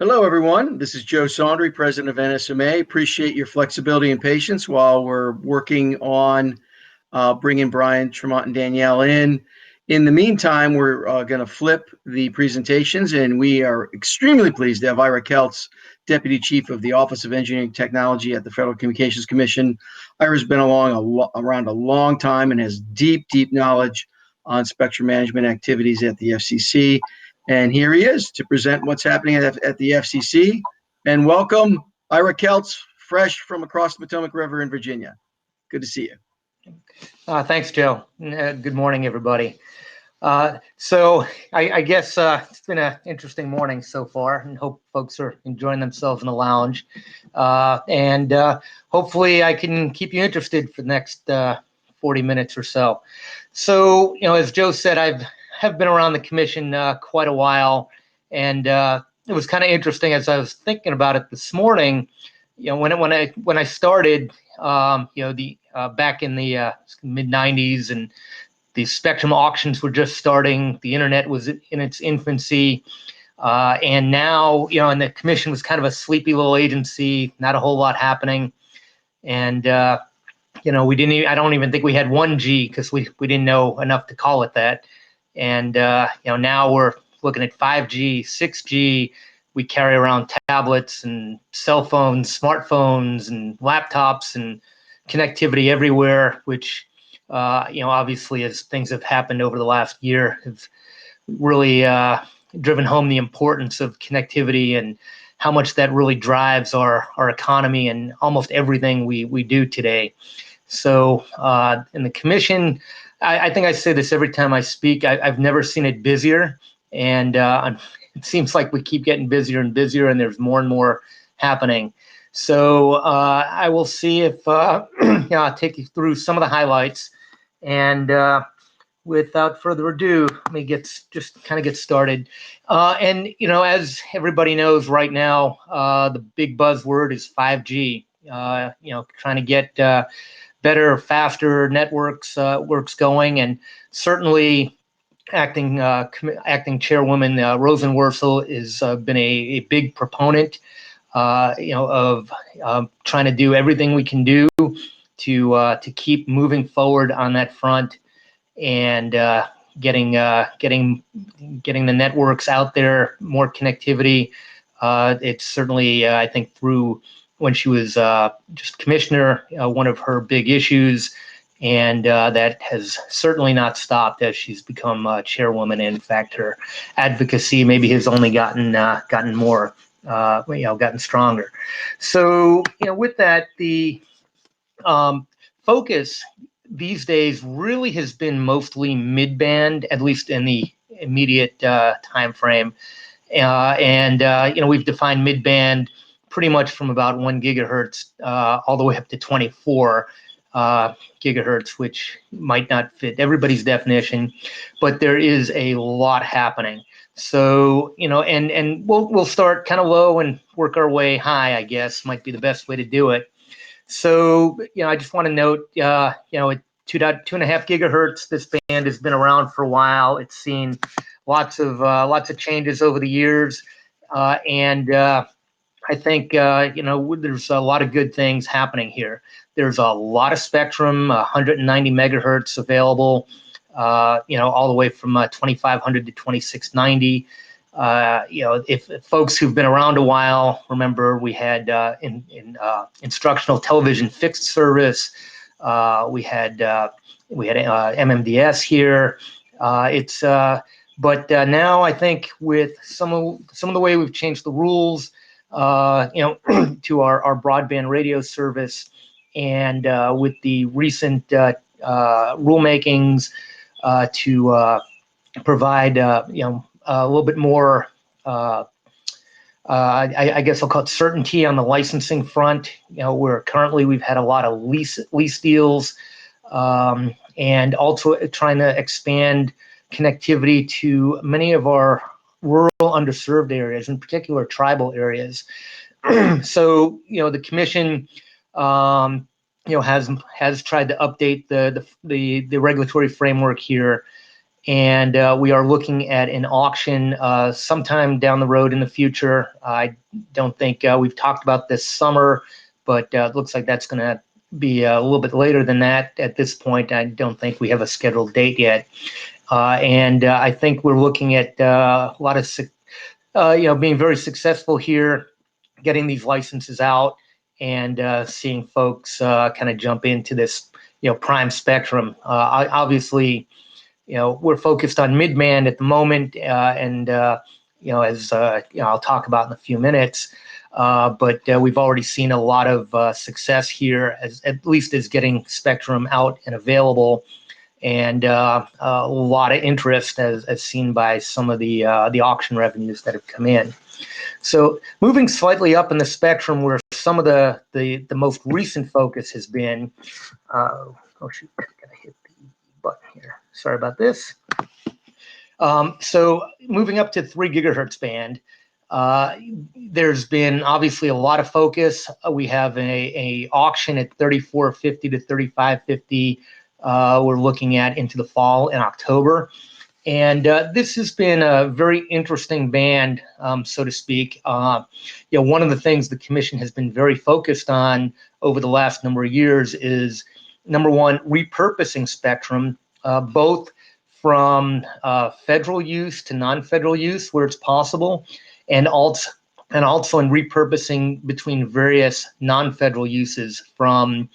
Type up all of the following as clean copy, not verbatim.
Hello, everyone. This is Joe Saundry, president of NSMA. Appreciate your flexibility and patience while we're working on bringing Brian, Tremont, and Danielle in. In the meantime, we're going to flip the presentations, and we are extremely pleased to have Ira Keltz, Deputy Chief of the Office of Engineering Technology at the Federal Communications Commission. Ira's been around a long time and has deep knowledge on spectrum management activities at the FCC. And here he is to present what's happening at the FCC. And welcome, Ira Keltz, fresh from across the Potomac River in Virginia. Good to see you. Thanks, Joe. Good morning, everybody. So I guess it's been an interesting morning so far, and hope folks are enjoying themselves in the lounge. And hopefully I can keep you interested for the next 40 minutes or so. So, as Joe said, have been around the commission quite a while, and it was kind of interesting as I was thinking about it this morning. When I started, back in the mid '90s, and the spectrum auctions were just starting. The internet was in its infancy, and now and the commission was kind of a sleepy little agency, not a whole lot happening, and we didn't. I don't even think we had 1G because we didn't know enough to call it that. And now we're looking at 5G, 6G. We carry around tablets and cell phones, smartphones, and laptops, and connectivity everywhere. Which, obviously, as things have happened over the last year, have really driven home the importance of connectivity and how much that really drives our economy and almost everything we do today. So, in the commission, I think I say this every time I speak. I've never seen it busier, and it seems like we keep getting busier and busier, and there's more and more happening. So I will see if I'll take you through some of the highlights, and without further ado, let me get started. And as everybody knows right now, the big buzzword is 5G. Trying to get better, faster networks going, and certainly acting chairwoman Rosenworcel has been a big proponent, of trying to do everything we can do to keep moving forward on that front, and getting the networks out there, more connectivity. It's certainly I think through when she was just commissioner, one of her big issues, and that has certainly not stopped as she's become chairwoman. In fact, her advocacy maybe has only gotten more, gotten stronger. So, with that, the focus these days really has been mostly midband, at least in the immediate time frame, and we've defined midband pretty much from about 1 gigahertz all the way up to 24 gigahertz, which might not fit everybody's definition, but there is a lot happening. So, and we'll start kind of low and work our way high, I guess, might be the best way to do it. So, I just want to note, at 2.5 gigahertz, this band has been around for a while. It's seen lots of changes over the years, and I think, there's a lot of good things happening here. There's a lot of spectrum, 190 megahertz available, all the way from 2500 to 2690. If folks who've been around a while remember, we had instructional television fixed service. We had MMDS here. But now I think with some of the way we've changed the rules, to our broadband radio service, and with the recent rulemakings to provide a little bit more, I guess I'll call it certainty on the licensing front. Where currently we've had a lot of lease deals, and also trying to expand connectivity to many of our rural underserved areas, in particular tribal areas. So, the commission, has tried to update the regulatory framework here, and we are looking at an auction sometime down the road in the future. I don't think we've talked about this summer, but it looks like that's going to be a little bit later than that at this point. I don't think we have a scheduled date yet. And I think we're looking at a lot of, being very successful here, getting these licenses out and seeing folks kind of jump into this, prime spectrum. Obviously, we're focused on midband at the moment, and as I'll talk about in a few minutes. But we've already seen a lot of success here, at least as getting spectrum out and available, and a lot of interest as seen by some of the auction revenues that have come in. So moving slightly up in the spectrum, where some of the most recent focus has been. Oh shoot! I gotta hit the button here. Sorry about this. So moving up to 3 gigahertz band, there's been obviously a lot of focus. We have a auction at 3450 to 3550. We're looking at into the fall in October. And this has been a very interesting band, so to speak. One of the things the commission has been very focused on over the last number of years is, number one, repurposing spectrum, both from federal use to non-federal use where it's possible, and also in repurposing between various non-federal uses from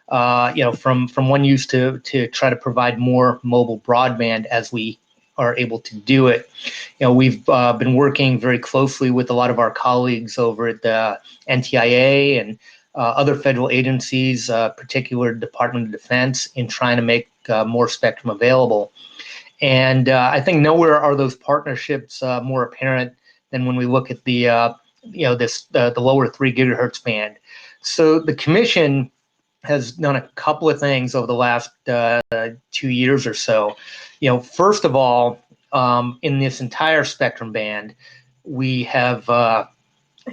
one use to try to provide more mobile broadband as we are able to do it. We've been working very closely with a lot of our colleagues over at the NTIA and other federal agencies, particular Department of Defense, in trying to make more spectrum available. And I think nowhere are those partnerships more apparent than when we look at the lower 3 gigahertz band. So the commission has done a couple of things over the last 2 years or so. First of all, in this entire spectrum band, we have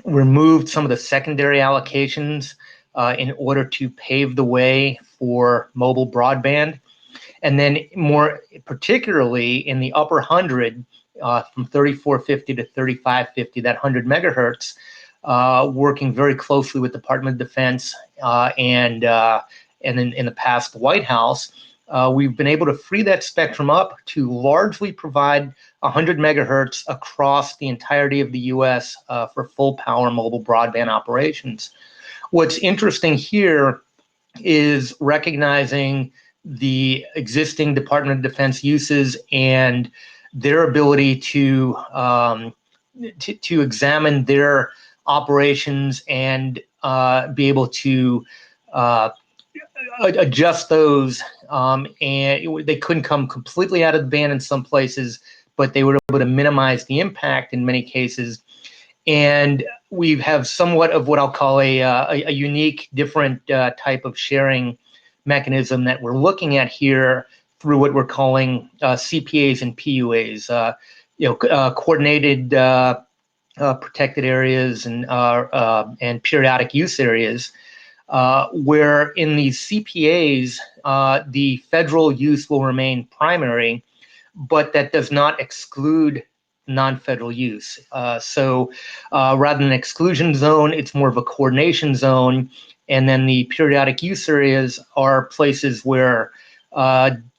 removed some of the secondary allocations in order to pave the way for mobile broadband. And then more particularly in the upper 100, from 3450 to 3550, that 100 megahertz, working very closely with the Department of Defense and in the past the White House, we've been able to free that spectrum up to largely provide 100 megahertz across the entirety of the U.S. For full power mobile broadband operations. What's interesting here is recognizing the existing Department of Defense uses and their ability to examine their operations and be able to adjust those. And they couldn't come completely out of the band in some places, but they were able to minimize the impact in many cases. And we have somewhat of what I'll call a unique, different type of sharing mechanism that we're looking at here through what we're calling CPAs and PUAs, coordinated protected areas and periodic use areas, where in these CPAs, the federal use will remain primary, but that does not exclude non-federal use. So rather than an exclusion zone, it's more of a coordination zone. And then the periodic use areas are places where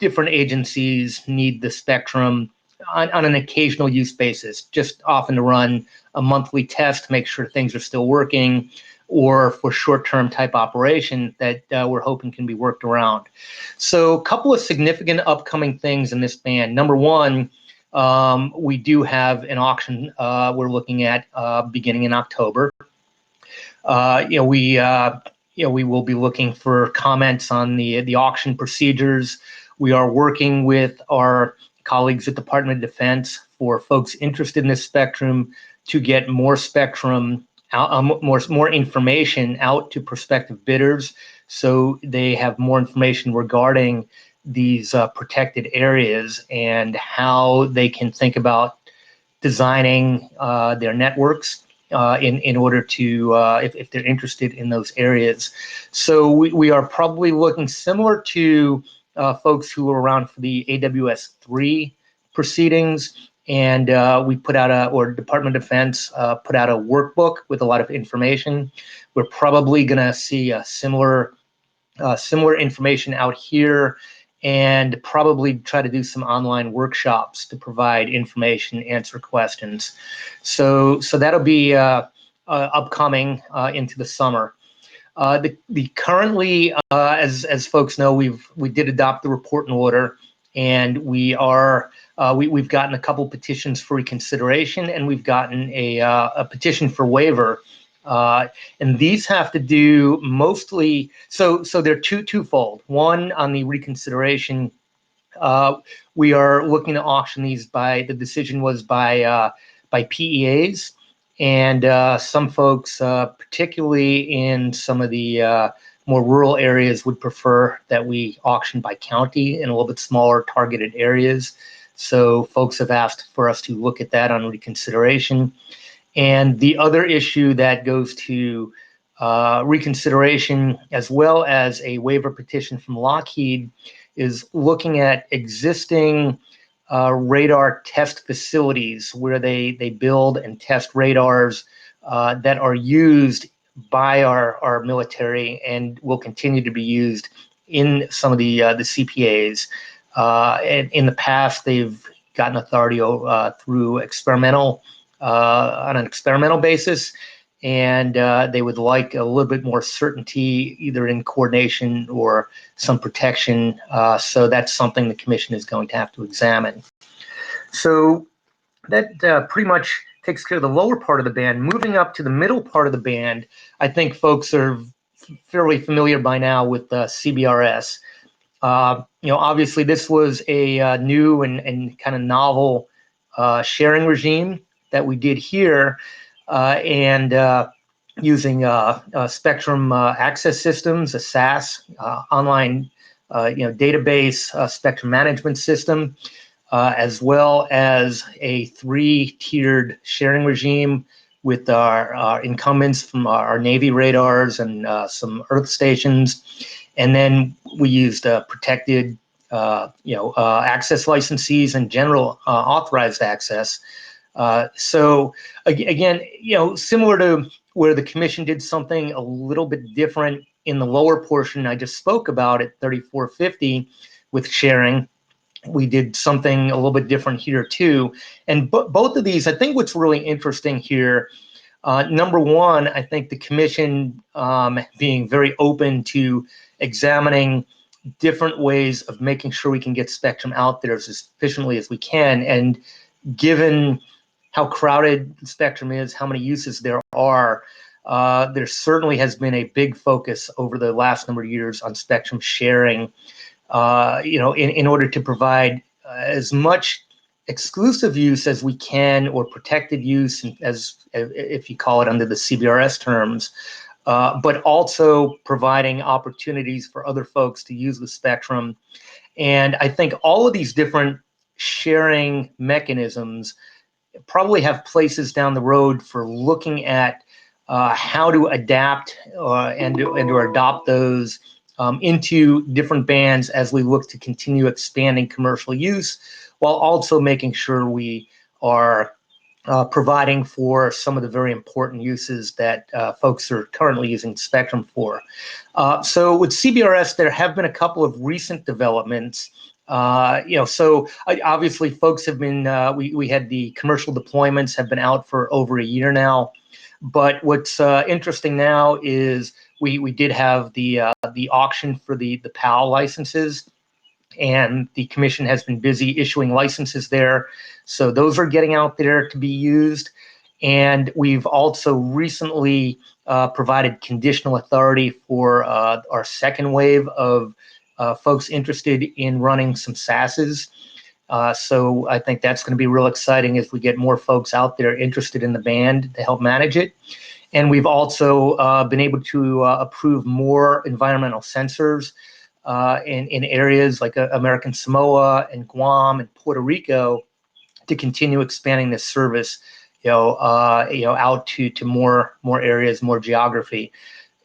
different agencies need the spectrum on an occasional use basis, just often to run a monthly test to make sure things are still working, or for short-term type operation that we're hoping can be worked around. So a couple of significant upcoming things in this band. Number one, we do have an auction we're looking at beginning in October. We will be looking for comments on the auction procedures. We are working with our colleagues at the Department of Defense for folks interested in this spectrum to get more spectrum, more information out to prospective bidders, so they have more information regarding these protected areas and how they can think about designing their networks in order to, if they're interested in those areas. So we are probably looking similar to folks who were around for the AWS-3 proceedings, and we put out or Department of Defense put out a workbook with a lot of information. We're probably going to see a similar information out here, and probably try to do some online workshops to provide information, answer questions. So that'll be upcoming into the summer. Currently, as folks know, we did adopt the report and order, and we've gotten a couple petitions for reconsideration, and we've gotten a petition for waiver. And these have to do mostly, so they're twofold. One, on the reconsideration, we are looking to auction these the decision was by PEAs, and some folks, particularly in some of the more rural areas, would prefer that we auction by county in a little bit smaller targeted areas. So folks have asked for us to look at that on reconsideration. And the other issue that goes to reconsideration, as well as a waiver petition from Lockheed, is looking at existing radar test facilities where they build and test radars that are used by our military and will continue to be used in some of the CPAs. And in the past, they've gotten authority through on an experimental basis, and they would like a little bit more certainty, either in coordination or some protection. So that's something the commission is going to have to examine. So that pretty much takes care of the lower part of the band. Moving up to the middle part of the band, I think folks are fairly familiar by now with CBRS. Obviously this was a new and kind of novel sharing regime that we did here, and using Spectrum access systems, a SAS online database spectrum management system, as well as a 3-tiered sharing regime with our incumbents from our Navy radars and some Earth stations, and then we used protected access licensees and general authorized access. So again, similar to where the commission did something a little bit different in the lower portion I just spoke about at 3450 with sharing, we did something a little bit different here too. And both of these, I think what's really interesting here, number one, I think the commission being very open to examining different ways of making sure we can get spectrum out there as efficiently as we can. And given how crowded the spectrum is, how many uses there are, there certainly has been a big focus over the last number of years on spectrum sharing, in order to provide as much exclusive use as we can, or protected use, as if you call it under the CBRS terms, but also providing opportunities for other folks to use the spectrum. And I think all of these different sharing mechanisms probably have places down the road for looking at how to adapt and to adopt those into different bands as we look to continue expanding commercial use, while also making sure we are providing for some of the very important uses that folks are currently using spectrum for. So with CBRS, there have been a couple of recent developments. So obviously folks have been, we had the commercial deployments have been out for over a year now. But what's interesting now is we did have the auction for the PAL licenses, and the commission has been busy issuing licenses there. So those are getting out there to be used. And we've also recently provided conditional authority for our second wave of folks interested in running some SASs. So I think that's going to be real exciting as we get more folks out there interested in the band to help manage it. And we've also been able to approve more environmental sensors in areas like American Samoa and Guam and Puerto Rico to continue expanding this service, out to more areas, more geography.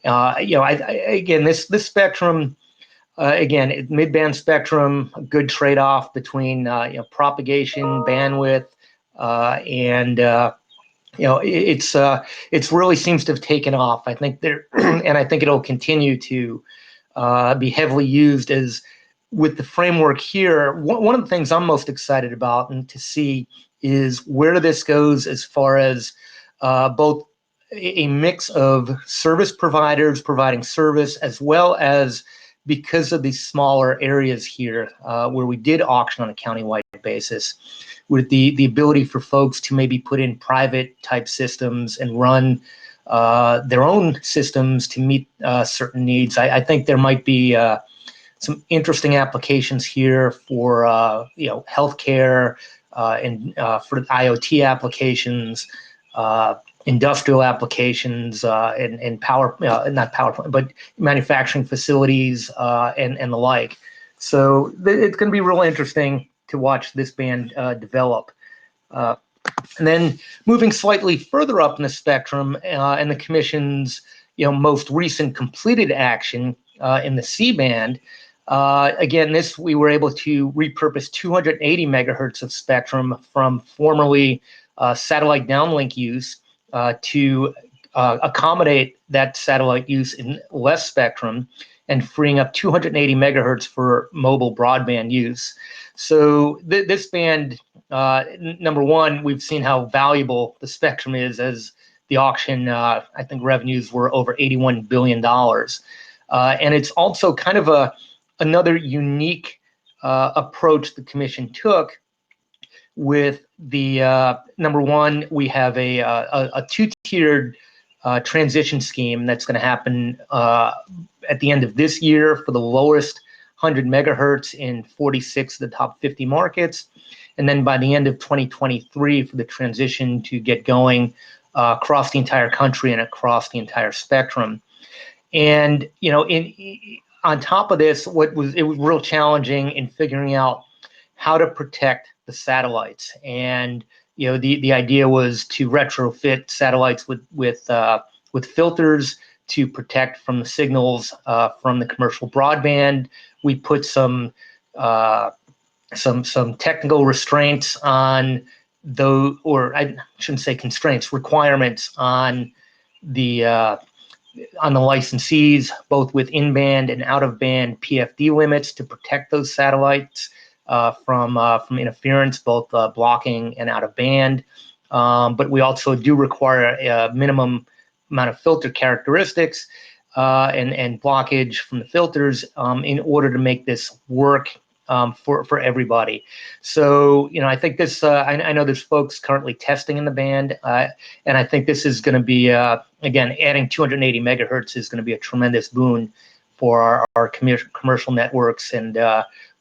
Again, this spectrum, again, midband spectrum, a good trade-off between propagation, bandwidth, and it's really seems to have taken off. I think there, and I think it'll continue to be heavily used as with the framework here. One of the things I'm most excited about and to see is where this goes as far as both a mix of service providers providing service, as well as because of these smaller areas here where we did auction on a countywide basis, with the ability for folks to maybe put in private type systems and run their own systems to meet certain needs. I think there might be some interesting applications here for healthcare and for IoT applications, industrial applications, and power, not power plant, but manufacturing facilities and the like. So it's going to be real interesting to watch this band develop. And then moving slightly further up in the spectrum, and the Commission's most recent completed action in the C-band. Again, we were able to repurpose 280 megahertz of spectrum from formerly satellite downlink use to accommodate that satellite use in less spectrum, and freeing up 280 megahertz for mobile broadband use. So this band, number one, we've seen how valuable the spectrum is, as the auction, I think revenues were over $81 billion. And it's also kind of another unique approach the Commission took with the, number one, we have a two-tiered transition scheme that's going to happen at the end of this year for the lowest 100 megahertz in 46 of the top 50 markets. And then by the end of 2023 for the transition to get going across the entire country and across the entire spectrum. And, on top of this, it was real challenging in figuring out how to protect the satellites. And, the idea was to retrofit satellites with filters to protect from the signals from the commercial broadband. We put some technical restraints on those, or I shouldn't say constraints, requirements on the licensees, both with in-band and out-of-band PFD limits to protect those satellites from interference, both blocking and out-of-band. But we also do require a minimum amount of filter characteristics and blockage from the filters in order to make this work for everybody. So, I think this, I know there's folks currently testing in the band, and I think this is going to be, again, adding 280 megahertz is going to be a tremendous boon for our commercial networks, and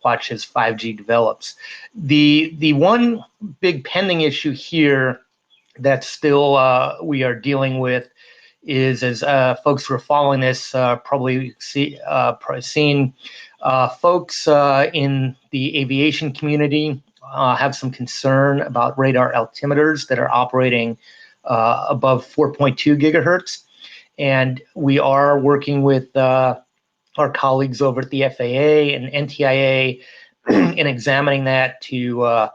watch as 5G develops. The one big pending issue here that still we are dealing with is, as folks who are following this probably seen, folks in the aviation community have some concern about radar altimeters that are operating above 4.2 gigahertz. And we are working with our colleagues over at the FAA and NTIA in examining that to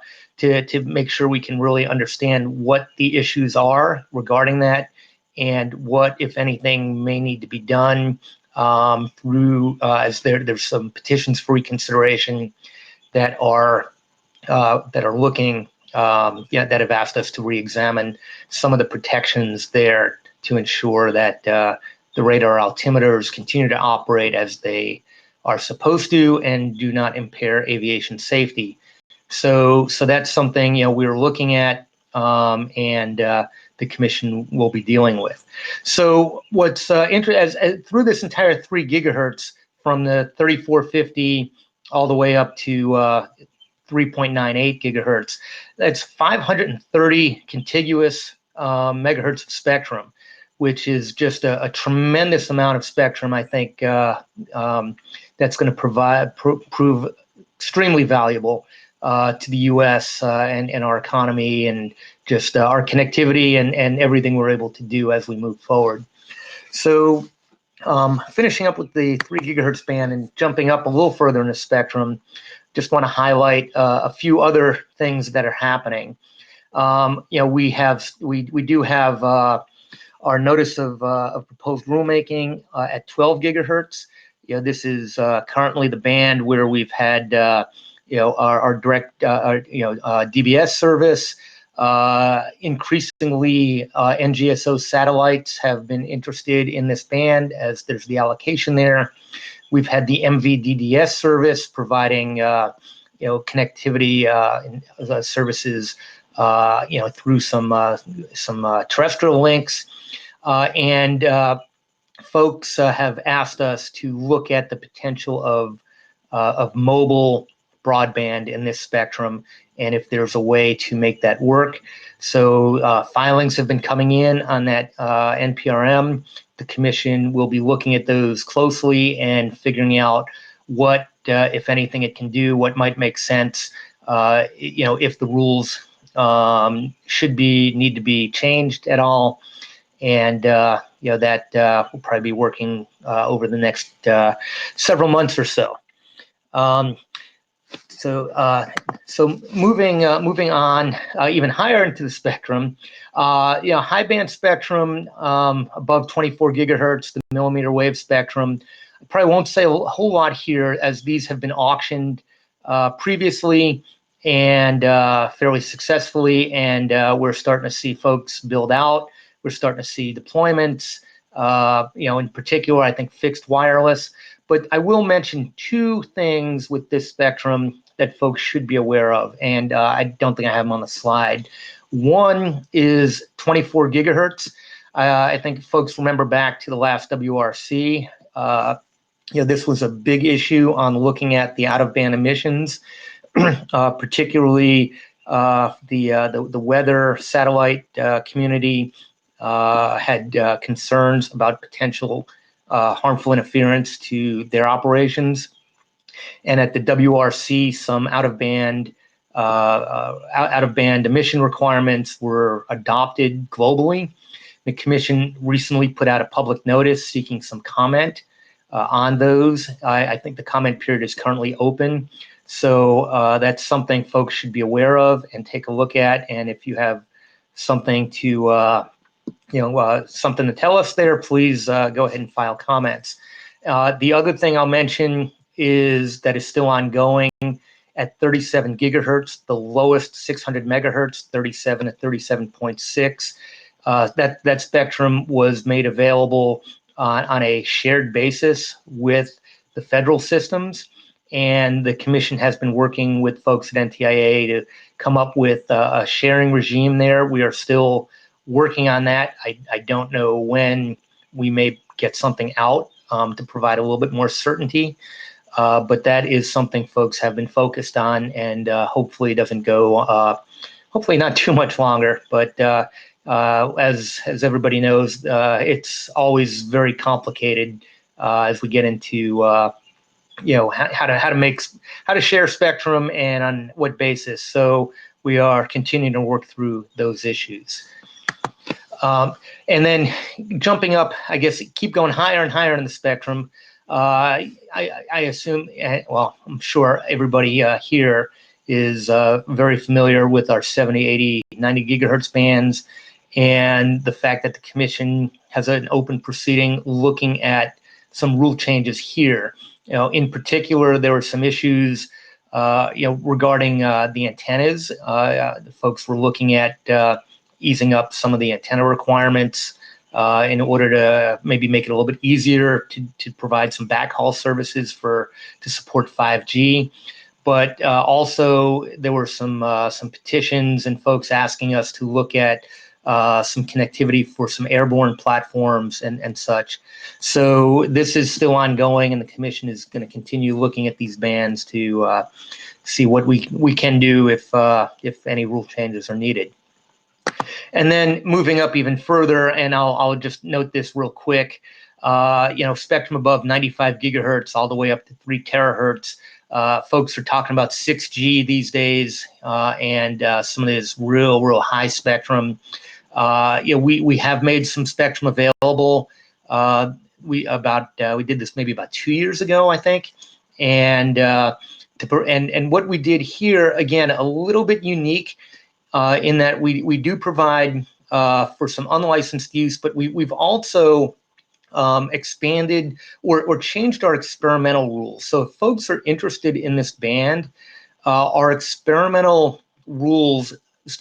make sure we can really understand what the issues are regarding that, and what, if anything, may need to be done through, as there's some petitions for reconsideration that are looking, that have asked us to re-examine some of the protections there to ensure that the radar altimeters continue to operate as they are supposed to and do not impair aviation safety. So that's something we're looking at, and the Commission will be dealing with. So what's interesting, through this entire 3 gigahertz, from the 3450 all the way up to 3.98 gigahertz, that's 530 contiguous megahertz of spectrum, which is just a tremendous amount of spectrum. I think that's going to prove extremely valuable to the U.S. and our economy, and just our connectivity and everything we're able to do as we move forward. So Finishing up with the 3 gigahertz band and jumping up a little further in the spectrum, just want to highlight a few other things that are happening. We do have our notice of proposed rulemaking at 12 gigahertz. This is currently the band where we've had our direct DBS service. Increasingly, NGSO satellites have been interested in this band as there's the allocation there. We've had the MVDDS service providing connectivity services through some terrestrial links, and folks have asked us to look at the potential of mobile broadband in this spectrum, and if there's a way to make that work. So filings have been coming in on that NPRM. The commission will be looking at those closely and figuring out what, if anything, it can do, what might make sense, if the rules need to be changed at all. And that we'll probably be working over the next several months or so. So moving on even higher into the spectrum, high band spectrum above 24 gigahertz, the millimeter wave spectrum. I probably won't say a whole lot here, as these have been auctioned previously and fairly successfully, and we're starting to see folks build out. We're starting to see deployments. In particular, I think fixed wireless. But I will mention two things with this spectrum that folks should be aware of, and I don't think I have them on the slide. One is 24 gigahertz. I think folks remember back to the last WRC. This was a big issue on looking at the out-of-band emissions, particularly the weather satellite community had concerns about potential harmful interference to their operations. And at the WRC, some out-of-band emission requirements were adopted globally. The commission recently put out a public notice seeking some comment on those. I think the comment period is currently open. So that's something folks should be aware of and take a look at. And if you have something to something to tell us there, please go ahead and file comments. The other thing I'll mention is that is still ongoing at 37 gigahertz, the lowest 600 megahertz, 37 to 37.6. That spectrum was made available on a shared basis with the federal systems, and the commission has been working with folks at NTIA to come up with a sharing regime there. We are still working on that. I don't know when we may get something out to provide a little bit more certainty, but that is something folks have been focused on, and hopefully it doesn't go, hopefully not too much longer, but as everybody knows, it's always very complicated as we get into how to share spectrum and on what basis. So we are continuing to work through those issues. And then jumping up, I guess, keep going higher and higher in the spectrum. I assume, well, I'm sure everybody here is very familiar with our 70, 80, 90 gigahertz bands, and the fact that the commission has an open proceeding looking at some rule changes here. In particular, there were some issues, regarding the antennas. The folks were looking at easing up some of the antenna requirements in order to maybe make it a little bit easier to provide some backhaul services to support 5G. But also there were some petitions and folks asking us to look at some connectivity for some airborne platforms and such. So this is still ongoing, and the commission is going to continue looking at these bands to see what we can do if any rule changes are needed. And then moving up even further, and I'll just note this real quick, spectrum above 95 gigahertz all the way up to 3 terahertz. Folks are talking about 6G these days, and some of this real high spectrum. We have made some spectrum available. we did this maybe about 2 years ago, I think, and what we did here, again, a little bit unique in that we do provide for some unlicensed use, but we've also expanded or changed our experimental rules. So if folks are interested in this band, our experimental rules,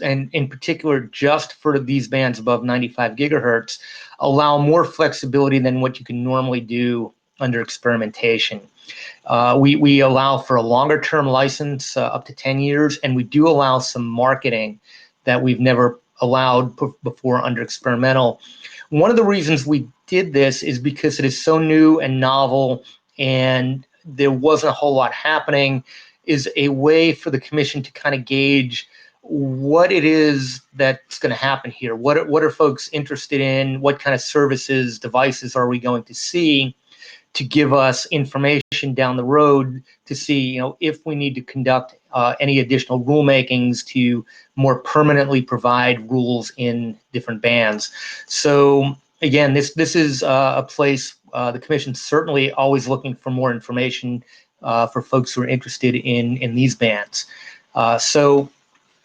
and in particular just for these bands above 95 gigahertz, allow more flexibility than what you can normally do under experimentation. We allow for a longer term license, up to 10 years, and we do allow some marketing that we've never allowed before under experimental. One of the reasons we did this is because it is so new and novel, and there wasn't a whole lot happening, is a way for the commission to kind of gauge what it is that's going to happen here. What are folks interested in? What kind of services, devices are we going to see, to give us information down the road to see, if we need to conduct any additional rulemakings to more permanently provide rules in different bands. So again, this is a place the commission's certainly always looking for more information for folks who are interested in these bands. So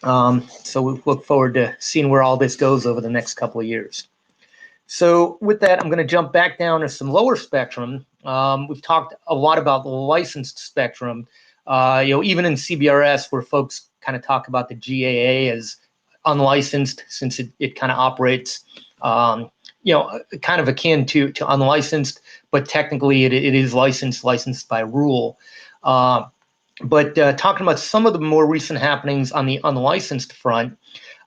we look forward to seeing where all this goes over the next couple of years. So with that, I'm going to jump back down to some lower spectrum. We've talked a lot about the licensed spectrum, even in CBRS, where folks kind of talk about the GAA as unlicensed, since it kind of operates, kind of akin to unlicensed, but technically it is licensed by rule. But talking about some of the more recent happenings on the unlicensed front,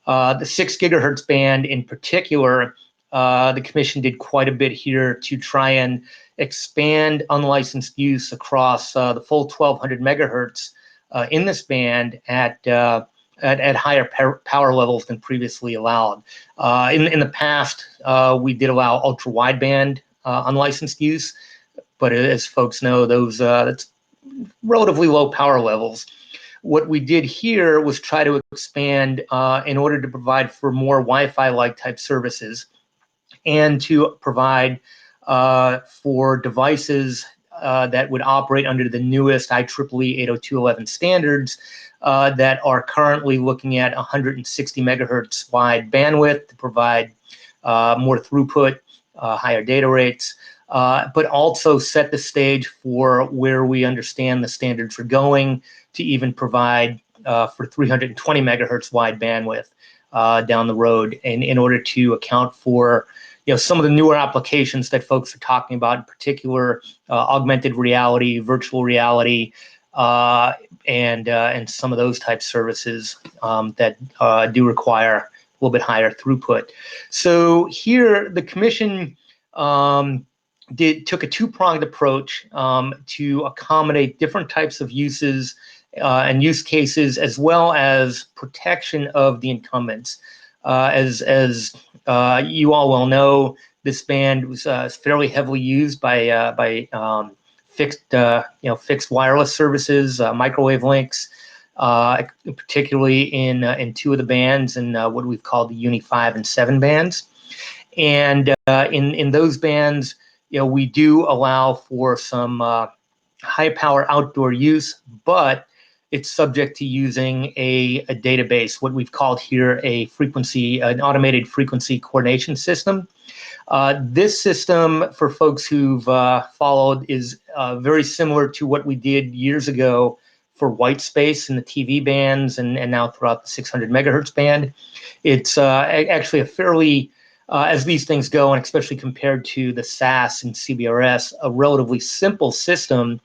the 6 gigahertz band in particular, the commission did quite a bit here to try and expand unlicensed use across the full 1200 megahertz in this band at higher power levels than previously allowed. In the past, we did allow ultra wideband unlicensed use, but as folks know, that's relatively low power levels. What we did here was try to expand in order to provide for more Wi-Fi-like type services, and to provide for devices that would operate under the newest IEEE 802.11 standards that are currently looking at 160 megahertz wide bandwidth to provide more throughput, higher data rates, but also set the stage for where we understand the standards are going to even provide for 320 megahertz wide bandwidth down the road, in order to account for some of the newer applications that folks are talking about, in particular augmented reality, virtual reality, and some of those type services that do require a little bit higher throughput. So here the commission took a two-pronged approach to accommodate different types of uses and use cases, as well as protection of the incumbents. As you all well know, this band was fairly heavily used by fixed wireless services, microwave links, particularly in two of the bands, in what we've called the Uni 5 and 7 bands. And in those bands, we do allow for some high power outdoor use, but it's subject to using a database, what we've called here an automated frequency coordination system. This system, for folks who've followed, is very similar to what we did years ago for white space in the TV bands, and now throughout the 600 megahertz band. It's actually a fairly, as these things go, and especially compared to the SAS and CBRS, a relatively simple system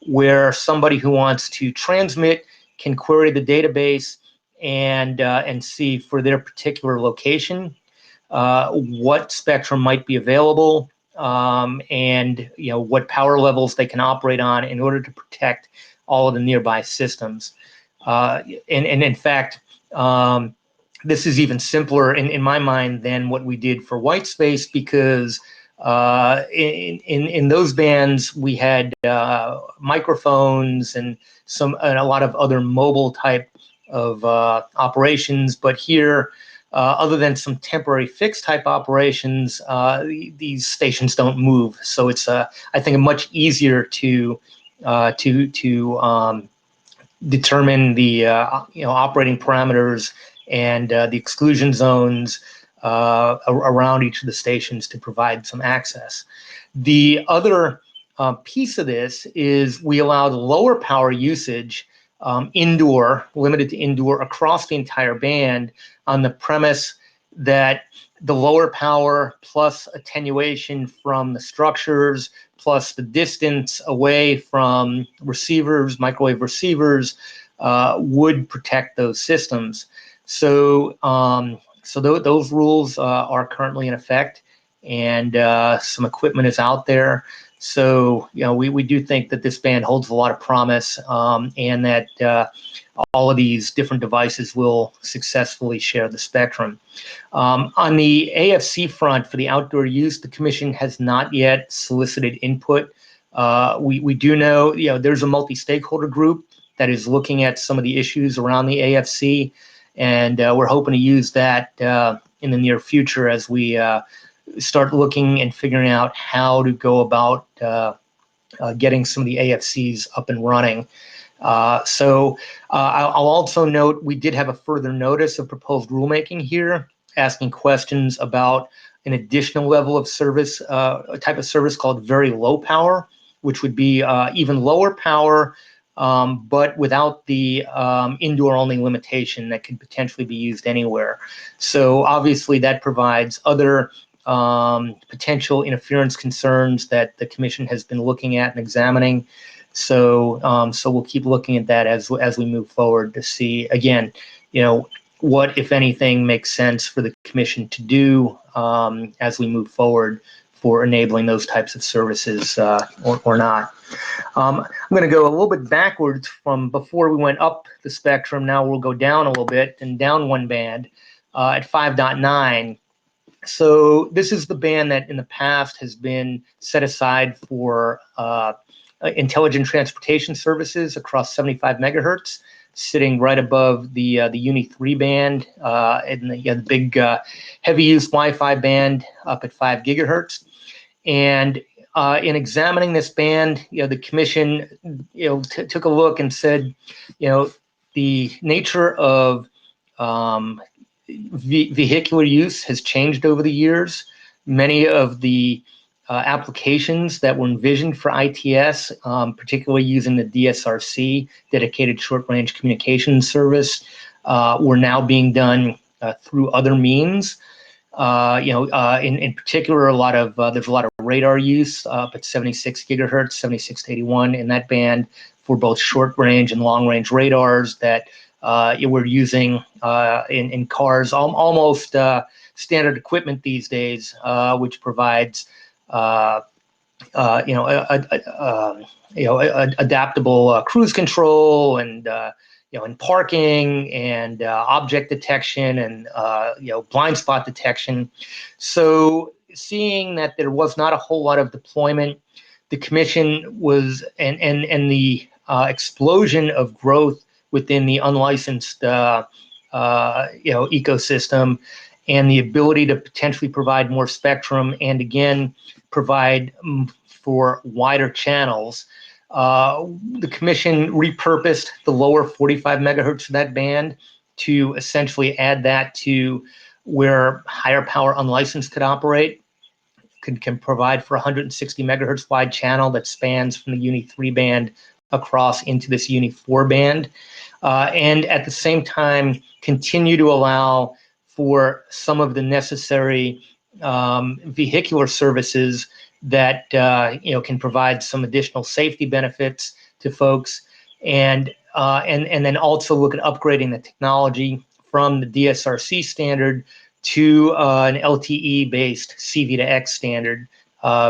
where somebody who wants to transmit can query the database and see for their particular location what spectrum might be available, and what power levels they can operate on in order to protect all of the nearby systems. And in fact, this is even simpler in my mind than what we did for white space, because in those bands we had microphones and a lot of other mobile type of operations, but here other than some temporary fixed type operations, these stations don't move. So it's, I think, much easier to determine the operating parameters and the exclusion zones around each of the stations to provide some access. The other piece of this is we allow the lower power usage indoor, limited to indoor, across the entire band on the premise that the lower power plus attenuation from the structures plus the distance away from receivers, microwave receivers, would protect those systems. So, those rules are currently in effect, and some equipment is out there. So, we do think that this band holds a lot of promise, and that all of these different devices will successfully share the spectrum. On the AFC front, for the outdoor use, the Commission has not yet solicited input. We do know, there's a multi-stakeholder group that is looking at some of the issues around the AFC, and we're hoping to use that in the near future as we start looking and figuring out how to go about getting some of the AFCs up and running. I'll also note we did have a further notice of proposed rulemaking here, asking questions about an additional level of service, a type of service called very low power, which would be even lower power, but without the indoor-only limitation that could potentially be used anywhere. So obviously that provides other potential interference concerns that the Commission has been looking at and examining. So we'll keep looking at that as we move forward to see, again, what, if anything, makes sense for the Commission to do as we move forward for enabling those types of services or not. I'm going to go a little bit backwards from before we went up the spectrum. Now we'll go down a little bit and down one band at 5.9. So this is the band that in the past has been set aside for intelligent transportation services across 75 megahertz, sitting right above the Uni 3 band and the big heavy use Wi-Fi band up at 5 gigahertz. And in examining this band, the Commission took a look and said, the nature of vehicular use has changed over the years. Many of the applications that were envisioned for ITS, particularly using the DSRC, Dedicated Short Range Communication Service, were now being done through other means. In particular, there's a lot of radar use up at 76 gigahertz, 76 to 81 in that band for both short range and long range radars that we're using in cars, almost standard equipment these days, which provides adaptable cruise control and in parking and object detection and blind spot detection. So seeing that there was not a whole lot of deployment, the Commission was and the explosion of growth within the unlicensed ecosystem and the ability to potentially provide more spectrum and again provide for wider channels. The Commission repurposed the lower 45 megahertz of that band to essentially add that to where higher power unlicensed could operate, can provide for 160 megahertz wide channel that spans from the Uni 3 band across into this Uni 4 band, and at the same time continue to allow for some of the necessary vehicular services that can provide some additional safety benefits to folks, and then also look at upgrading the technology from the DSRC standard to an LTE-based CV to X standard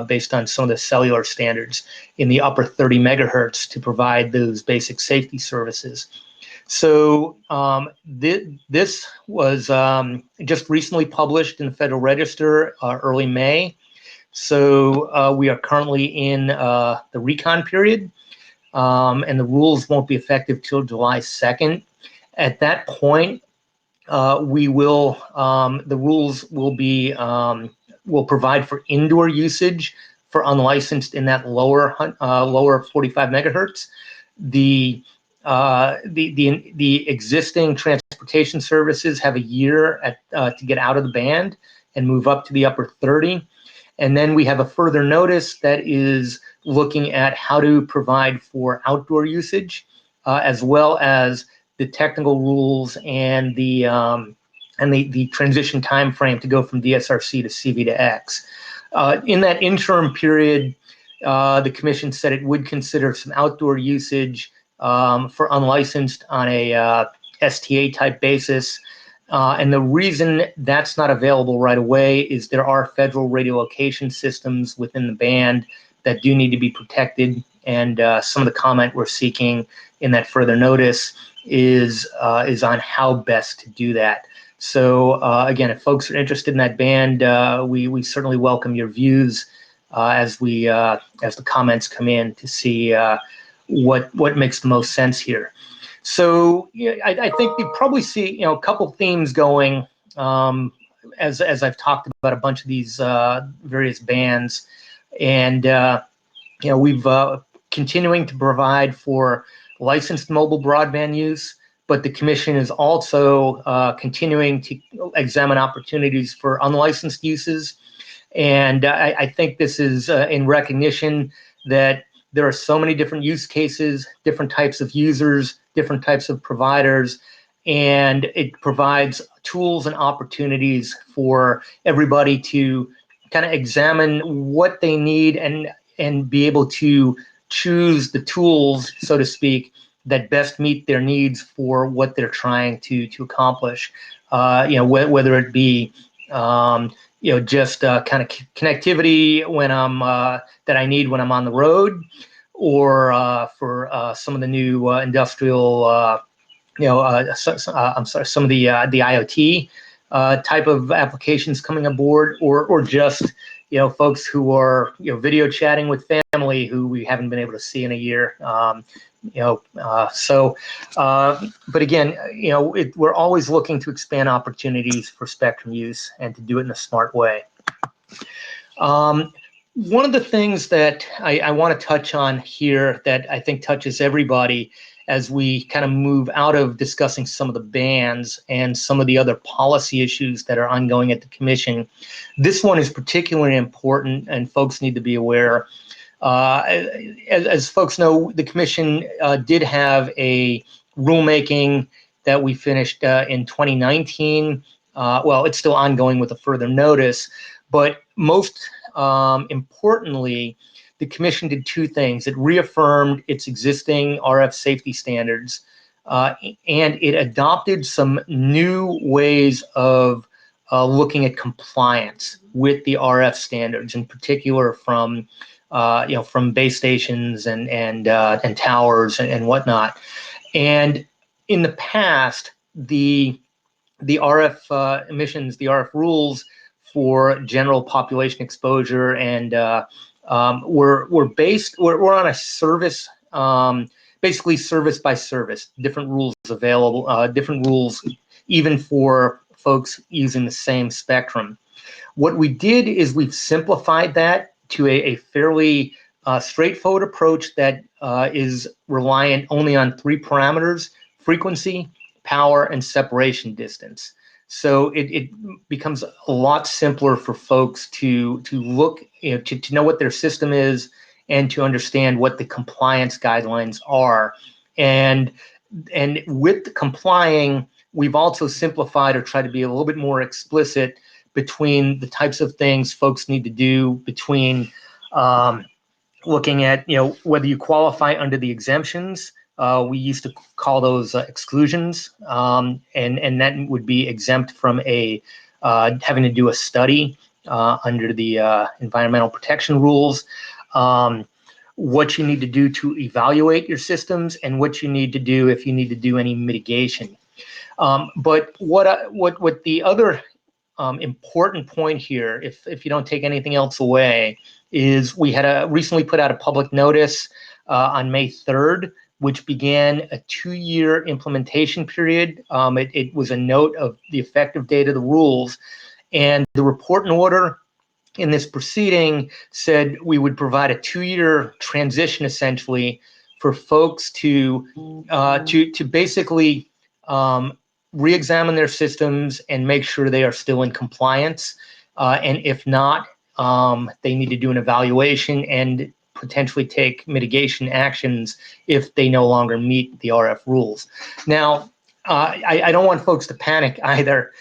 based on some of the cellular standards in the upper 30 megahertz to provide those basic safety services. So this was just recently published in the Federal Register early May. So we are currently in the recon period, and the rules won't be effective till July 2nd. At that point, the rules will provide for indoor usage for unlicensed in that lower 45 megahertz. The existing transportation services have a year to get out of the band and move up to the upper 30. And then we have a further notice that is looking at how to provide for outdoor usage, as well as the technical rules and the transition time frame to go from DSRC to CV to X. In that interim period, the commission said it would consider some outdoor usage for unlicensed on a STA type basis. And the reason that's not available right away is there are federal radio location systems within the band that do need to be protected. And some of the comment we're seeking in that further notice is on how best to do that. So again, if folks are interested in that band, we certainly welcome your views as the comments come in to see what makes the most sense here. So I think you probably see a couple themes going as I've talked about a bunch of these various bands, and we've continuing to provide for licensed mobile broadband use, but the commission is also continuing to examine opportunities for unlicensed uses. And I think this is in recognition that there are so many different use cases, different types of users, different types of providers, and it provides tools and opportunities for everybody to kind of examine what they need and be able to choose the tools, so to speak, that best meet their needs for what they're trying to accomplish. Whether it be just kind of connectivity when I'm that I need when I'm on the road, or for some of the new industrial, some of the IoT type of applications coming aboard, or just folks who are video chatting with family who we haven't been able to see in a year. But again, we're always looking to expand opportunities for spectrum use and to do it in a smart way. One of the things that I want to touch on here that I think touches everybody as we kind of move out of discussing some of the bans and some of the other policy issues that are ongoing at the commission, this one is particularly important and folks need to be aware. As folks know, the commission did have a rulemaking that we finished in 2019. Well, it's still ongoing with a further notice, but most importantly, the commission did two things. It reaffirmed its existing RF safety standards, and it adopted some new ways of looking at compliance with the RF standards, in particular from base stations and towers and whatnot. And in the past, the RF emissions, the RF rules for general population exposure and we're on a service, basically service by service, different rules available, different rules even for folks using the same spectrum. What we did is we've simplified that to a fairly straightforward approach that is reliant only on three parameters: frequency, power, and separation distance. So it becomes a lot simpler for folks to look, to know what their system is and to understand what the compliance guidelines are. And with complying, we've also simplified or tried to be a little bit more explicit between the types of things folks need to do, between looking at whether you qualify under the exemptions. We used to call those exclusions, and that would be exempt from having to do a study under the environmental protection rules. What you need to do to evaluate your systems, and what you need to do if you need to do any mitigation. But what the other important point here, if you don't take anything else away, is we had recently put out a public notice on May 3rd which began a 2-year implementation period. It was a note of the effective date of the rules, and the report and order in this proceeding said we would provide a 2-year transition, essentially, for folks to basically re-examine their systems and make sure they are still in compliance. And if not, they need to do an evaluation and potentially take mitigation actions if they no longer meet the RF rules. Now, I don't want folks to panic either.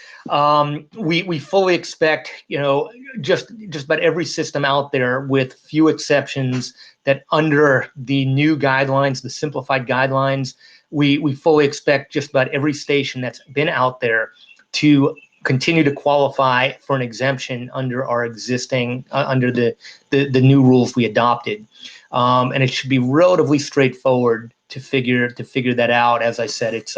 We fully expect, just about every system out there, with few exceptions, that under the new guidelines, the simplified guidelines, we fully expect just about every station that's been out there to continue to qualify for an exemption under our existing, under the new rules we adopted. And it should be relatively straightforward to figure that out. As I said, it's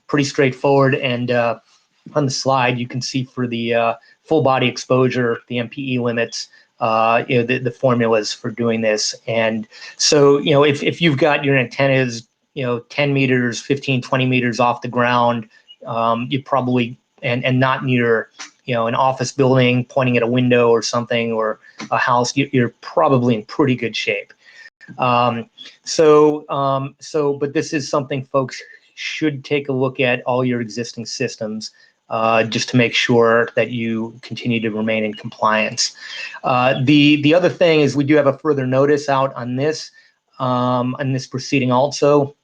pretty straightforward, and on the slide you can see for the full body exposure, the MPE limits, the formulas for doing this. And so, if you've got your antennas 10 meters, 15, 20 meters off the ground, you probably, and not near an office building pointing at a window or something, or a house, you're probably in pretty good shape. But this is something folks should take a look at, all your existing systems, just to make sure that you continue to remain in compliance. The other thing is, we do have a further notice out on this proceeding also.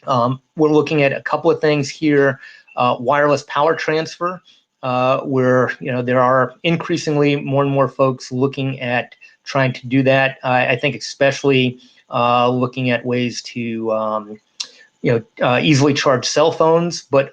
We're looking at a couple of things here. Wireless power transfer, where there are increasingly more and more folks looking at trying to do that. I think especially looking at ways to easily charge cell phones, but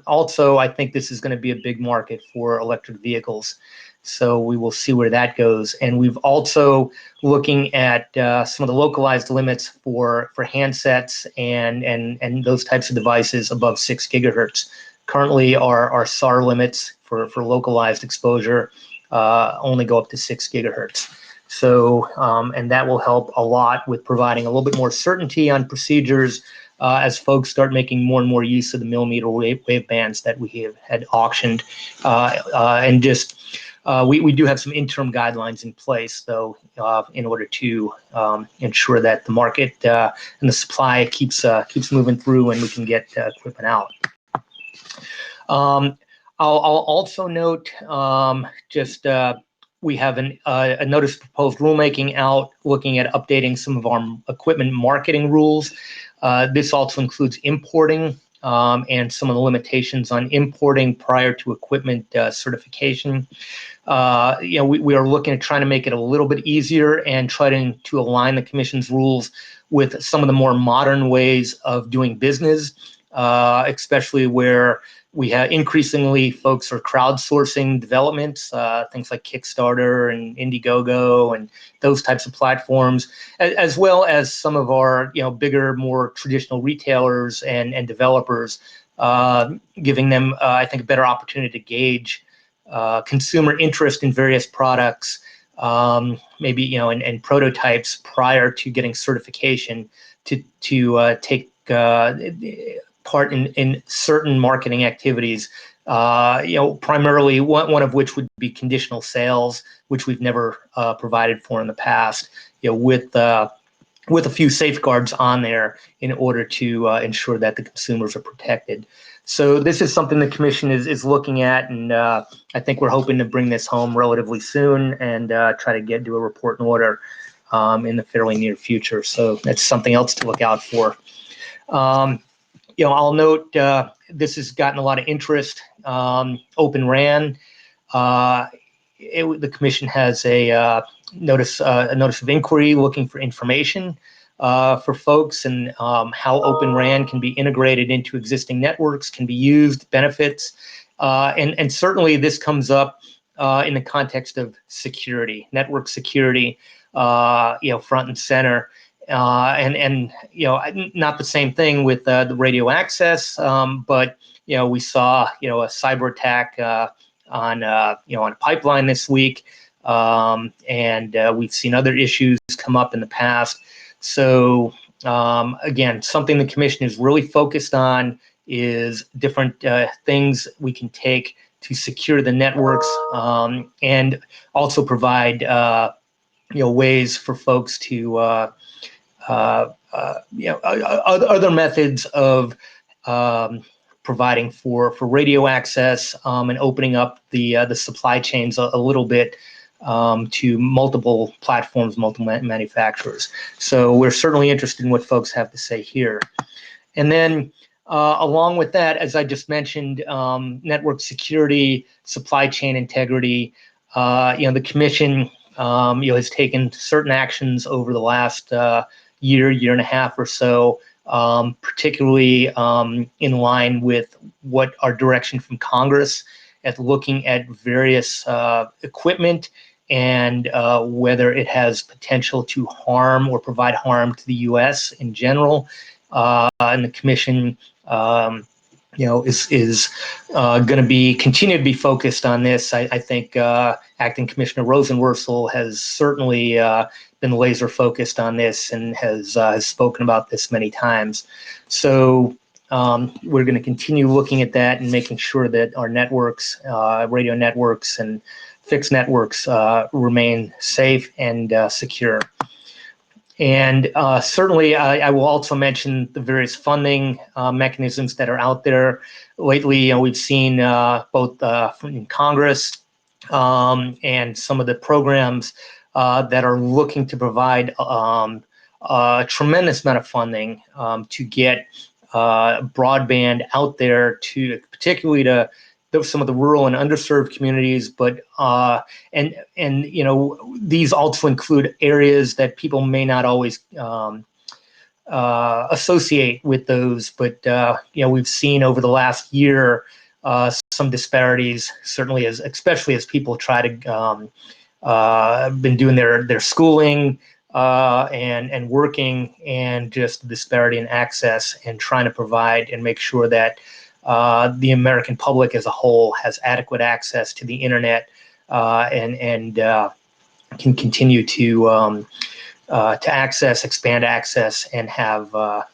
also I think this is going to be a big market for electric vehicles. So we will see where that goes. And we've also looking at some of the localized limits for handsets and those types of devices above 6 gigahertz. Currently, our SAR limits for localized exposure only go up to 6 gigahertz. So, and that will help a lot with providing a little bit more certainty on procedures as folks start making more and more use of the millimeter wave bands that we have had auctioned. And just we do have some interim guidelines in place, though, in order to ensure that the market and the supply keeps moving through, and we can get equipment out. I'll also note we have a notice of proposed rulemaking out looking at updating some of our equipment marketing rules. This also includes importing and some of the limitations on importing prior to equipment certification. We are looking at trying to make it a little bit easier and trying to align the Commission's rules with some of the more modern ways of doing business, especially where we have increasingly folks are crowdsourcing developments, things like Kickstarter and Indiegogo and those types of platforms, as well as some of our bigger, more traditional retailers and developers, giving them I think a better opportunity to gauge consumer interest in various products, maybe and prototypes prior to getting certification to take part in certain marketing activities, primarily one of which would be conditional sales, which we've never provided for in the past, with a few safeguards on there in order to ensure that the consumers are protected. So this is something the Commission is looking at, and I think we're hoping to bring this home relatively soon and try to do a report and order in the fairly near future. So that's something else to look out for. I'll note this has gotten a lot of interest. OpenRAN, the Commission has a notice of inquiry looking for information for folks, and how OpenRAN can be integrated into existing networks, can be used, benefits, and certainly this comes up in the context of security, network security, front and center. And not the same thing with the radio access, but we saw a cyber attack on a pipeline this week, and we've seen other issues come up in the past. So again, something the commission is really focused on is different things we can take to secure the networks, and also provide ways for folks to other methods of providing for radio access, and opening up the supply chains a little bit to multiple platforms, multiple manufacturers. So we're certainly interested in what folks have to say here. And then along with that, as I just mentioned, network security, supply chain integrity, the commission has taken certain actions over the last year and a half or so, particularly in line with what our direction from Congress at looking at various equipment and whether it has potential to harm or provide harm to the U.S. in general. And the commission, is going to continue to be focused on this. I think Acting Commissioner Rosenworcel has certainly been laser focused on this and has spoken about this many times. So we're going to continue looking at that and making sure that our networks, radio networks and fixed networks, remain safe and secure. And certainly, I will also mention the various funding mechanisms that are out there. Lately, we've seen both from Congress and some of the programs that are looking to provide a tremendous amount of funding to get broadband out there, to particularly to some of the rural and underserved communities, but these also include areas that people may not always associate with those. But we've seen over the last year some disparities, certainly especially as people try to been doing their schooling and working, and just the disparity in access, and trying to provide and make sure that the American public as a whole has adequate access to the internet and can continue to expand access, and have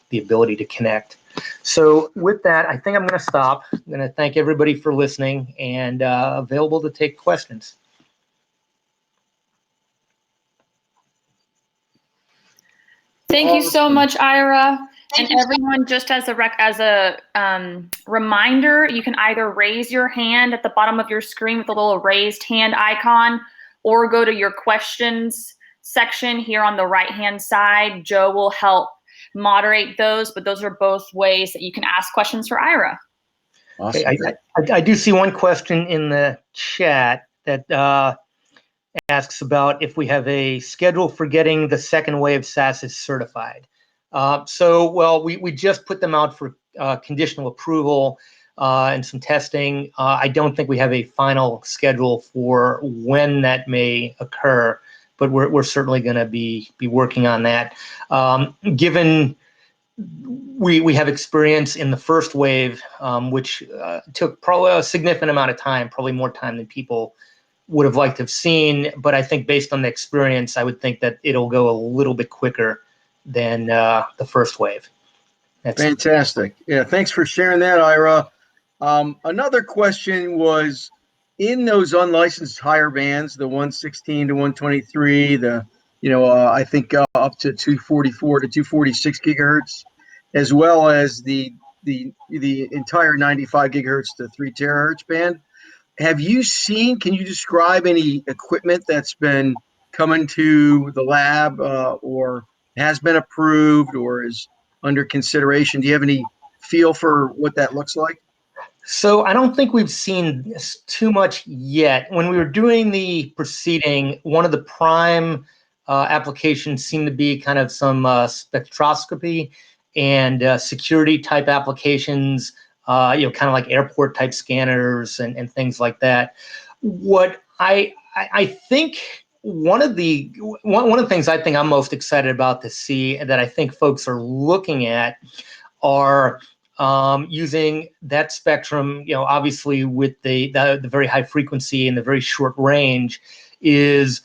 the ability to connect. So with that, I think I'm going to stop. I'm going to thank everybody for listening, and available to take questions. Thank you so much, Ira. And everyone, just as a reminder, you can either raise your hand at the bottom of your screen with a little raised hand icon, or go to your questions section here on the right-hand side. Joe will help moderate those, but those are both ways that you can ask questions for Ira. Awesome. Okay, I do see one question in the chat that asks about if we have a schedule for getting the second wave SASs certified. We just put them out for conditional approval and some testing. I don't think we have a final schedule for when that may occur, but we're certainly going to be working on that. Given we have experience in the first wave, which took probably a significant amount of time, probably more time than people would have liked to have seen. But I think based on the experience, I would think that it'll go a little bit quicker than the first wave. That's fantastic. Yeah, thanks for sharing that, Ira. Another question was, in those unlicensed higher bands, the 116 to 123, I think up to 244 to 246 gigahertz, as well as the entire 95 gigahertz to 3 terahertz band. Can you describe any equipment that's been coming to the lab or has been approved or is under consideration? Do you have any feel for what that looks like? So I don't think we've seen too much yet. When we were doing the proceeding, one of the prime applications seemed to be kind of some spectroscopy and security type applications, kind of like airport type scanners and things like that. What I think one of the things I think I'm most excited about to see, and that I think folks are looking at, are using that spectrum, obviously with the very high frequency and the very short range, is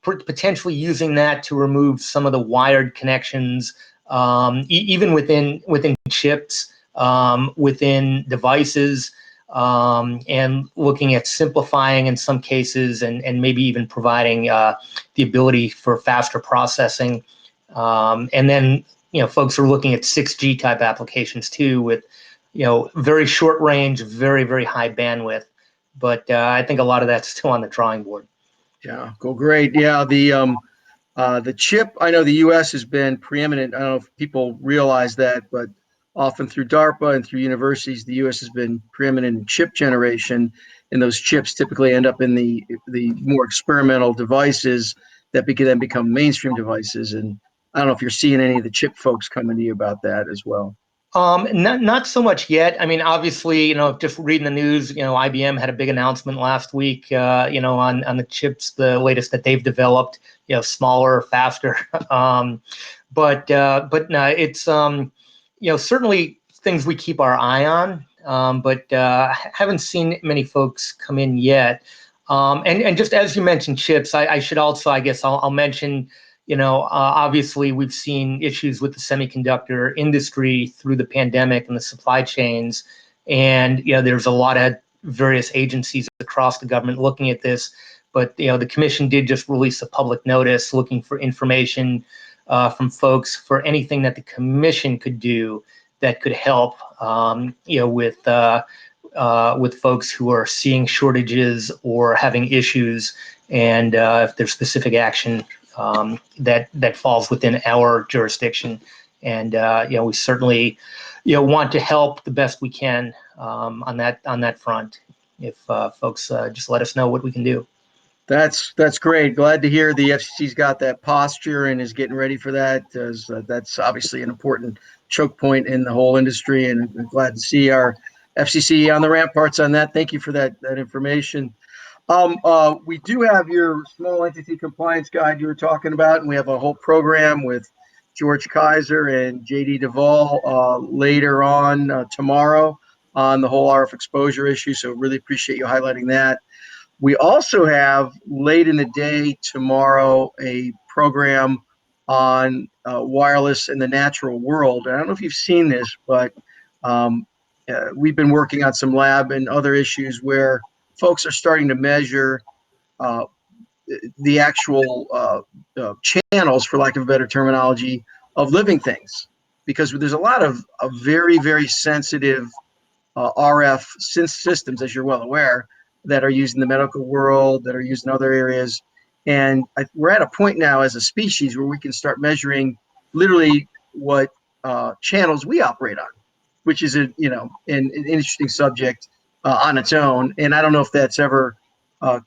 potentially using that to remove some of the wired connections even within chips, within devices, and looking at simplifying in some cases, and maybe even providing the ability for faster processing. And then, folks are looking at 6G type applications too, with, very short range, very, very high bandwidth. But I think a lot of that's still on the drawing board. Yeah, go great. Yeah, the chip, I know the U.S. has been preeminent. I don't know if people realize that, but often through DARPA and through universities, the U.S. has been preeminent in chip generation, and those chips typically end up in the more experimental devices that then become mainstream devices. And I don't know if you're seeing any of the chip folks coming to you about that as well. Not so much yet. I mean, obviously, just reading the news, IBM had a big announcement last week, on the chips, the latest that they've developed, smaller, faster. But no, it's, certainly things we keep our eye on, but haven't seen many folks come in yet. And just as you mentioned chips, I should also, I guess I'll mention, obviously we've seen issues with the semiconductor industry through the pandemic and the supply chains. And, there's a lot of various agencies across the government looking at this. But, the commission did just release a public notice looking for information from folks for anything that the commission could do that could help, with folks who are seeing shortages or having issues, and if there's specific action that falls within our jurisdiction. And we certainly want to help the best we can on that front. If folks just let us know what we can do. That's great. Glad to hear the FCC's got that posture and is getting ready for that. That's obviously an important choke point in the whole industry, and I'm glad to see our FCC on the ramparts on that. Thank you for that information. We do have your small entity compliance guide you were talking about, and we have a whole program with George Kaiser and JD Duvall later on tomorrow on the whole RF exposure issue. So really appreciate you highlighting that. We also have late in the day tomorrow a program on wireless in the natural world. And I don't know if you've seen this, but we've been working on some lab and other issues where folks are starting to measure the actual channels, for lack of a better terminology, of living things, because there's a lot of very, very sensitive RF systems, as you're well aware, that are used in the medical world, that are used in other areas. And we're at a point now as a species where we can start measuring literally what channels we operate on, which is an interesting subject on its own. And I don't know if that's ever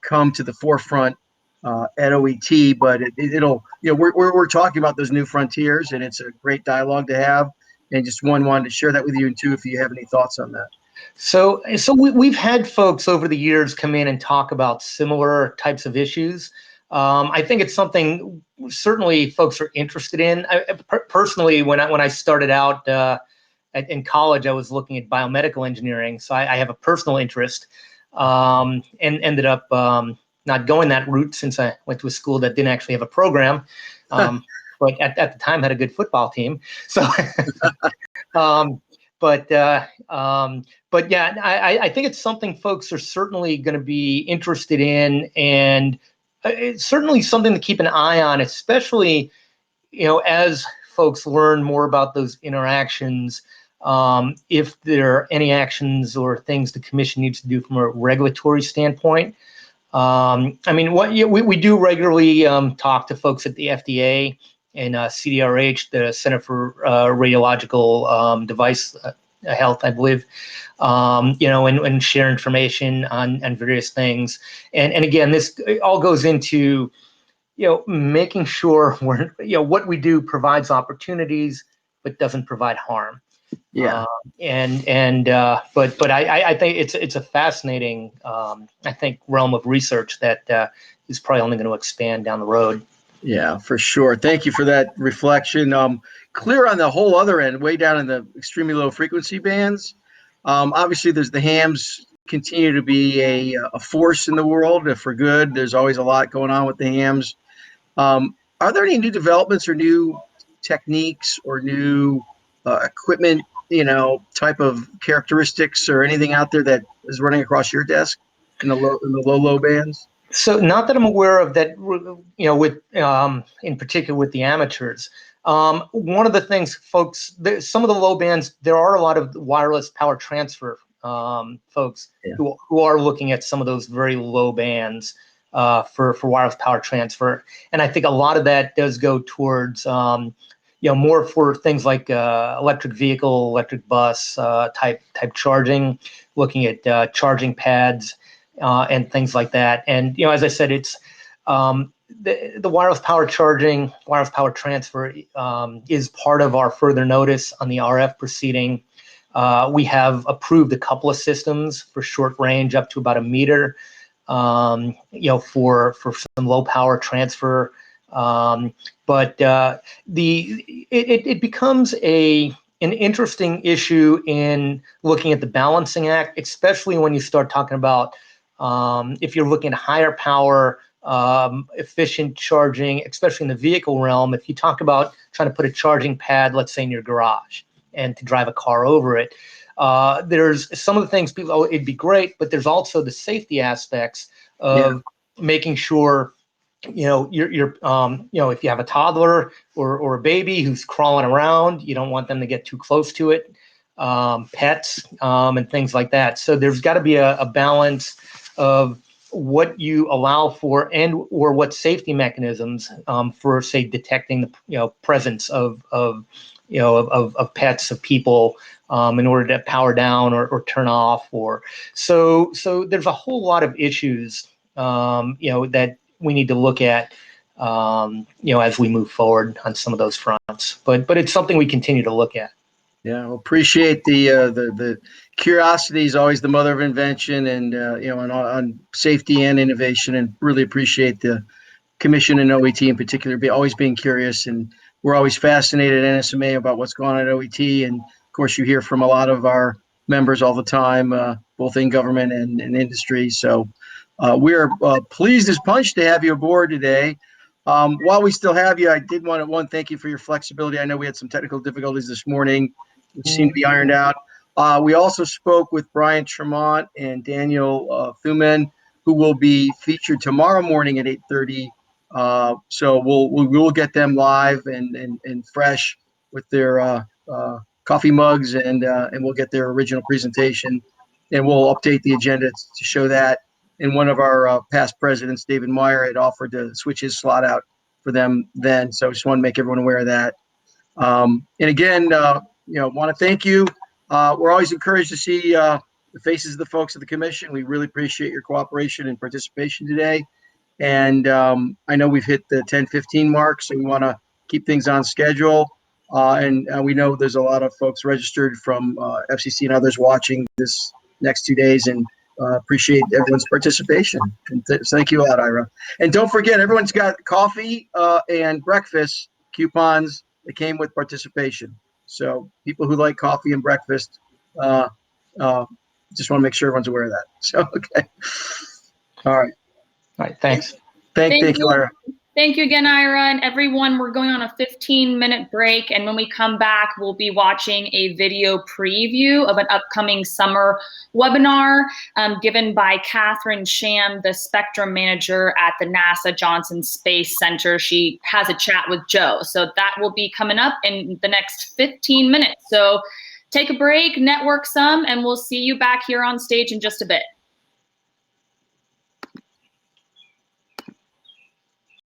come to the forefront at OET, but it'll, we're talking about those new frontiers, and it's a great dialogue to have. And just wanted to share that with you, and two, if you have any thoughts on that. So we've had folks over the years come in and talk about similar types of issues. I think it's something certainly folks are interested in. Personally, when I started out in college, I was looking at biomedical engineering, so I have a personal interest, and ended up not going that route since I went to a school that didn't actually have a program, but at the time had a good football team. So. But yeah, I think it's something folks are certainly going to be interested in, and it's certainly something to keep an eye on, especially, as folks learn more about those interactions, if there are any actions or things the commission needs to do from a regulatory standpoint. I mean, we do regularly talk to folks at the FDA and CDRH, the Center for Radiological Device Health, I believe, and share information on various things. And again, this all goes into, making sure what we do provides opportunities, but doesn't provide harm. Yeah. But I think it's a fascinating, I think, realm of research that is probably only going to expand down the road. Yeah, for sure. Thank you for that reflection. Clear on the whole other end, way down in the extremely low frequency bands. Obviously, there's the hams continue to be a force in the world for good. There's always a lot going on with the hams. Are there any new developments or new techniques or new equipment, type of characteristics or anything out there that is running across your desk in the low bands? So not that I'm aware of that, with in particular with the amateurs. One of the things, folks, some of the low bands, there are a lot of wireless power transfer folks who are looking at some of those very low bands for wireless power transfer. And I think a lot of that does go towards, more for things like electric vehicle, electric bus type charging, looking at charging pads and things like that. And, as I said, it's the wireless power charging, wireless power transfer is part of our further notice on the RF proceeding. We have approved a couple of systems for short range up to about 1 meter, for some low power transfer. But it becomes an interesting issue in looking at the balancing act, especially when you start talking about if you're looking at higher power, efficient charging, especially in the vehicle realm. If you talk about trying to put a charging pad, let's say in your garage, and to drive a car over it, there's some of the things people, it'd be great, but there's also the safety aspects of making sure, you're if you have a toddler or a baby who's crawling around, you don't want them to get too close to it, pets and things like that. So there's got to be a balance of what you allow for or what safety mechanisms for, say, detecting the presence of pets, of people, in order to power down or turn off, so there's a whole lot of issues that we need to look at as we move forward on some of those fronts. But it's something we continue to look at. Yeah, well, appreciate the curiosity is always the mother of invention, and on safety and innovation, and really appreciate the commission and OET in particular always being curious, and we're always fascinated at NSMA about what's going on at OET, and of course you hear from a lot of our members all the time, both in government and industry. So we're pleased as punch to have you aboard today. While we still have you, I did want to thank you for your flexibility. I know we had some technical difficulties this morning, which seem to be ironed out. We also spoke with Brian Tremont and Daniel Thuman, who will be featured tomorrow morning at 8:30. So we'll get them live and fresh with their coffee mugs, and we'll get their original presentation, and we'll update the agenda to show that. And one of our past presidents, David Meyer, had offered to switch his slot out for them then. So I just want to make everyone aware of that. And again, want to thank you. We're always encouraged to see the faces of the folks of the commission. We really appreciate your cooperation and participation today. And I know we've hit the 10:15 mark, so we want to keep things on schedule. And we know there's a lot of folks registered from FCC and others watching this next 2 days, and appreciate everyone's participation. And thank you a lot, Ira. And don't forget, everyone's got coffee and breakfast coupons that came with participation. So people who like coffee and breakfast, just want to make sure everyone's aware of that. So, okay. All right. All right. Thanks. Thank you, Ira. Thank you again, Ira, and everyone. We're going on a 15-minute break, and when we come back, we'll be watching a video preview of an upcoming summer webinar given by Catherine Sham, the Spectrum Manager at the NASA Johnson Space Center. She has a chat with Joe, so that will be coming up in the next 15 minutes. So take a break, network some, and we'll see you back here on stage in just a bit.